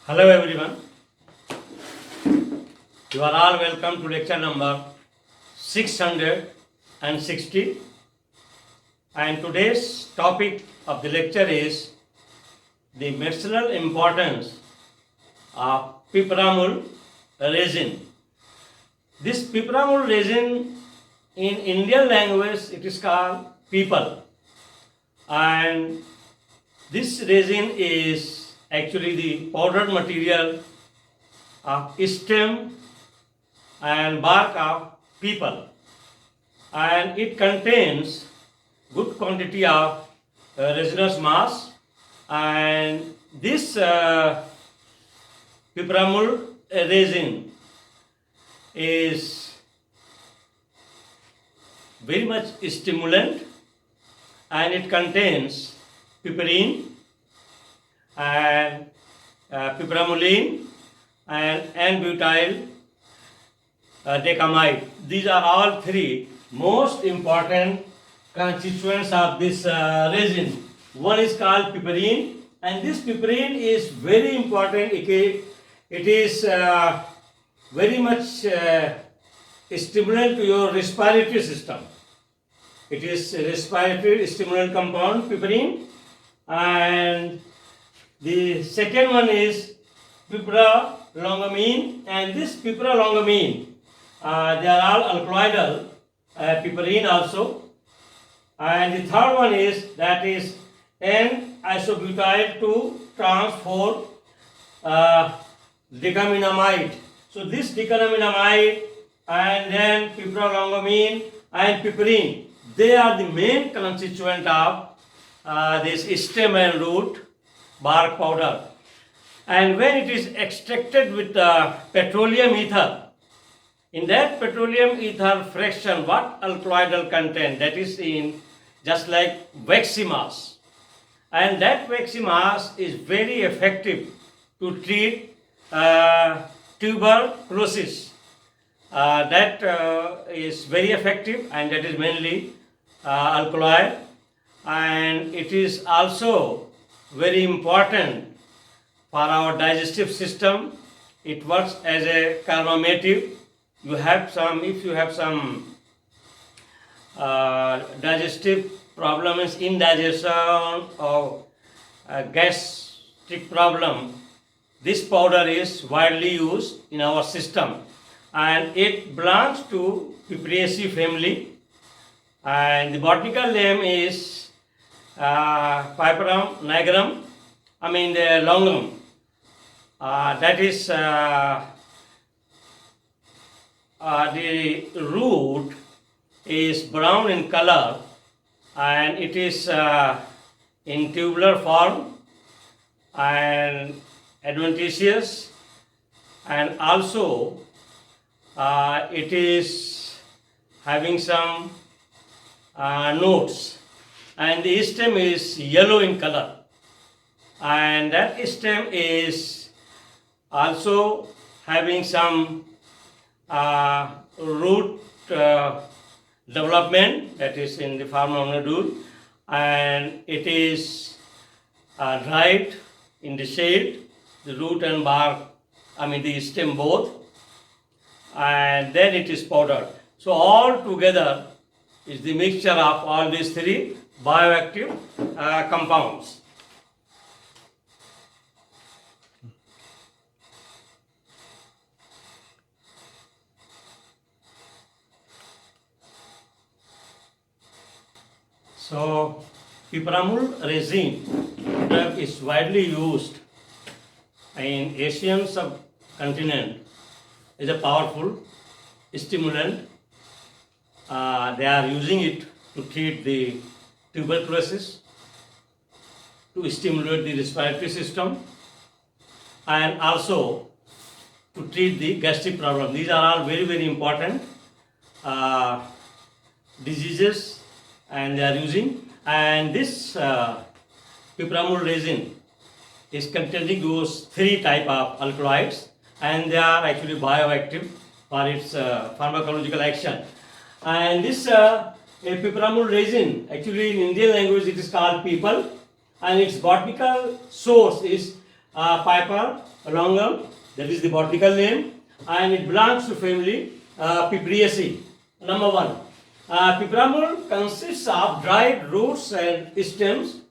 Hello everyone, you are all welcome to lecture number 660, and today's topic of the lecture is the medicinal importance of piperamul resin. This piperamul resin, in Indian language it is called people, and this resin is actually the powdered material of stem and bark of people, and it contains good quantity of resinous mass, and this piperamul resin is very much stimulant, and it contains piperine and piperamulin and N-butyl decamide. These are all three most important constituents of this resin. One is called piperine, and this piperine is very important. It is very much stimulant to your respiratory system. It is a respiratory stimulant compound, piperine, and the second one is piperlongamine, and this piperlongamine, they are all alkaloidal, piperine also, and the third one is N-isobutyl 2-trans-4 decaminamide. So this decaminamide and then piperlongamine and piperine, they are the main constituent of this stem and root bark powder. And when it is extracted with petroleum ether, in that petroleum ether fraction, what alkaloidal content, that is in just like waxy mass, and that waxy mass is very effective to treat tuberculosis. That is very effective, and that is mainly alkaloid, and it is also very important for our digestive system. It works as a carbonative. If you have some digestive problems, indigestion or gastric problem, this powder is widely used in our system, and it belongs to Pipereaceae family, and the botanical name is Piperum nigrum, the longum. That is the root is brown in color, and it is in tubular form and adventitious, and also it is having some notes, and the stem is yellow in color, and that stem is also having some root development, that is in the form of nodule, and it is dried in the shade, the root and bark, the stem both, and then it is powdered. So all together is the mixture of all these three bioactive compounds. So piperamul resin drug is widely used in Asian subcontinent. Is a powerful stimulant. They are using it to treat the tuberculosis, to stimulate the respiratory system, and also to treat the gastric problem. These are all very, very important diseases, and they are using. And this piperamul resin is containing those three type of alkaloids, and they are actually bioactive for its pharmacological action. And this piperamul resin, actually in Indian language it is called people, and its botanical source is Piper longum, that is the botanical name, and it belongs to family Pipriaceae. Number 1. Pipramul consists of dried roots and stems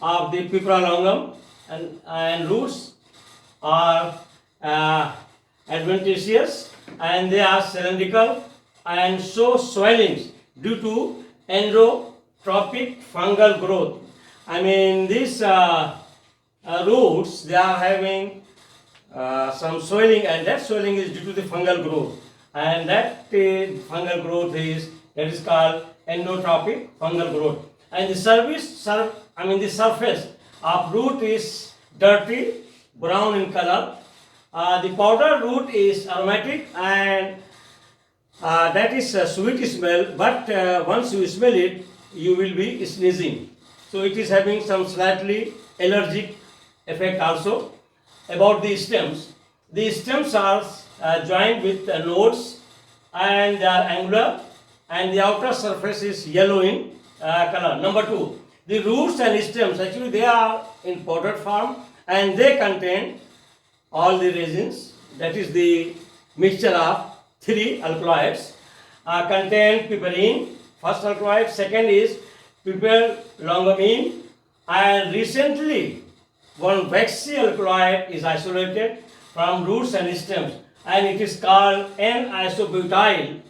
of the Pipra longum, and roots are adventitious and they are cylindrical and show swellings due to endotropic fungal growth. I mean, these roots, they are having some swelling, and that swelling is due to the fungal growth, and that fungal growth is called endotropic fungal growth. And the the surface of root is dirty brown in color. The powdered root is aromatic, and that is a sweet smell, but once you smell it, you will be sneezing. So it is having some slightly allergic effect also. About the stems are joined with nodes, and they are angular, and the outer surface is yellow in color. Number 2, the roots and stems, actually they are in powdered form, and they contain all the resins, that is the mixture of 3 alkaloids, contain piperine, first alkaloid, second is piperlongumine, and recently one waxy alkaloid is isolated from roots and stems, and it is called N-isobutyl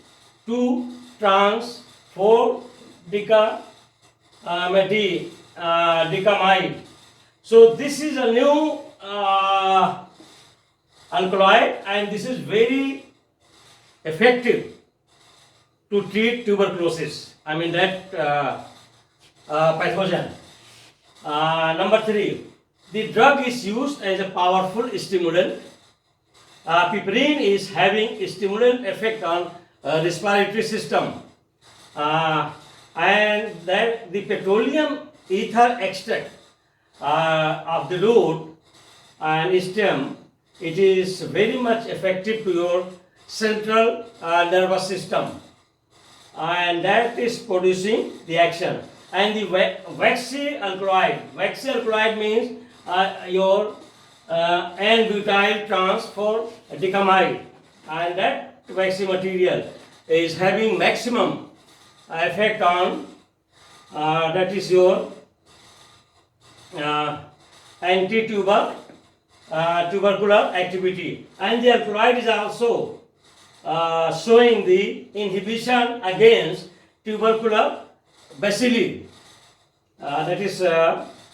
2,4-decamide. So this is a new alkaloid, and this is very effective to treat tuberculosis. I mean that pathogen. Number 3, the drug is used as a powerful stimulant. Piperine is having a stimulant effect on respiratory system, and that the petroleum ether extract of the root and stem, it is very much effective to your central nervous system, and that is producing the action. And the waxy alkaloid means your N-butyl trans-4-decamide, and that waxy material is having maximum effect on that is your tubercular activity, and the alkaloid is also showing the inhibition against tubercular bacilli, that is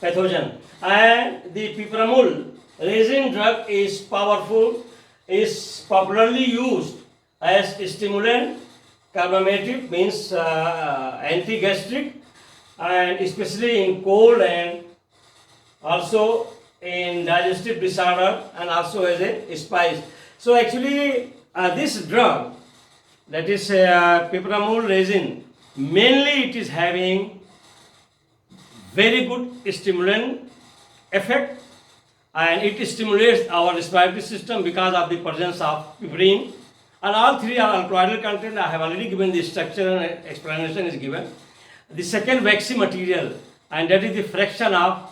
pathogen. And the pipramul resin drug is powerful, is popularly used as stimulant, carbametic means anti-gastric, and especially in cold and also in digestive disorder, and also as a spice. So actually this drug, that is pipramul resin, mainly it is having very good stimulant effect, and it stimulates our respiratory system because of the presence of piperine. And all 3 are alkaloidal content. I have already given the structure and explanation is given. The second waxy material, and that is the fraction of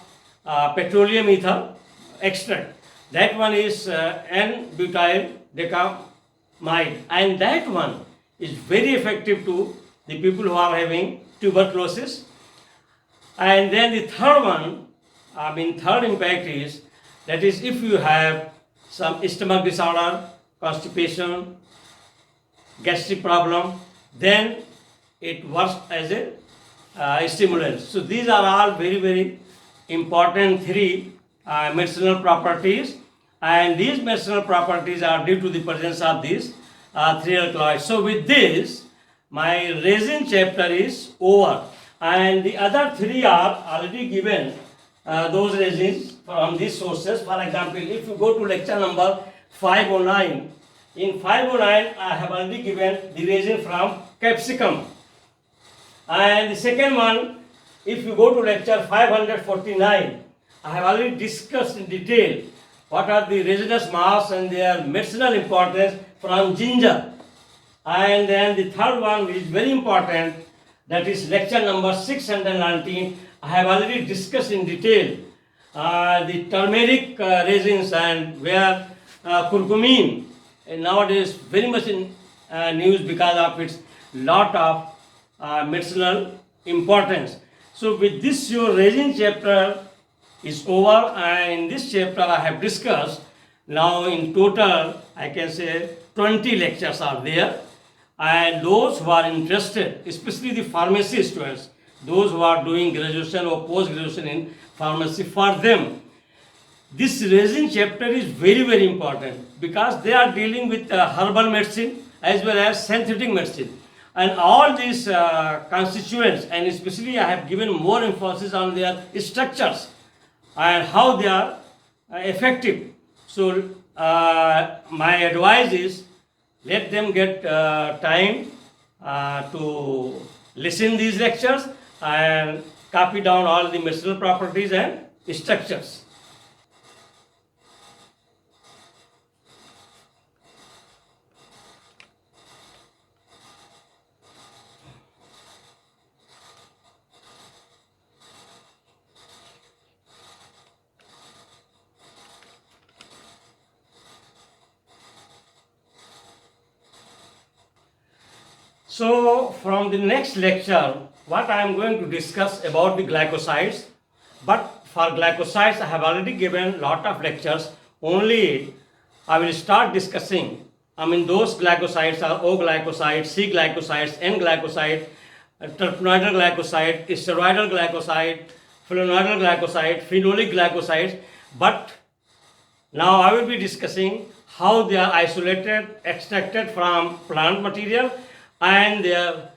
petroleum ether extract. That one is N-butyl decamide, and that one is very effective to the people who are having tuberculosis. And then the third one, third impact is, that is if you have some stomach disorder, constipation, gastric problem, then it works as a stimulant. So these are all very, very important 3 medicinal properties, and these medicinal properties are due to the presence of these 3 alkaloids. So with this, my resin chapter is over, and the other 3 are already given, those resins from these sources. For example, if you go to lecture number 509, in 509 I have already given the resin from capsicum. And the second one, if you go to lecture 549, I have already discussed in detail what are the resinous mass and their medicinal importance from ginger. And then the third one, which is very important, that is lecture number 619. I have already discussed in detail the turmeric resins and where curcumin nowadays very much in news because of its lot of medicinal importance. So with this your resin chapter is over, and in this chapter I have discussed now in total I can say 20 lectures are there, and those who are interested, especially the pharmacy students, those who are doing graduation or post graduation in pharmacy, for them this resin chapter is very very important because they are dealing with herbal medicine as well as synthetic medicine, and all these constituents, and especially I have given more emphasis on their structures and how they are effective. So my advice is let them get time to listen these lectures and copy down all the medicinal properties and structures. So from the next lecture, what I am going to discuss about the glycosides. But for glycosides, I have already given lot of lectures. Only I will start discussing. Those glycosides are O glycoside, C glycosides, N glycoside, terpenoidal glycoside, steroidal glycoside, flavonoidal glycoside, phenolic glycosides. But now I will be discussing how they are isolated, extracted from plant material, and their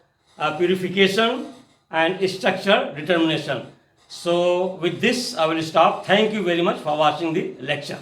purification and structure determination. So with this I will stop. Thank you very much for watching the lecture.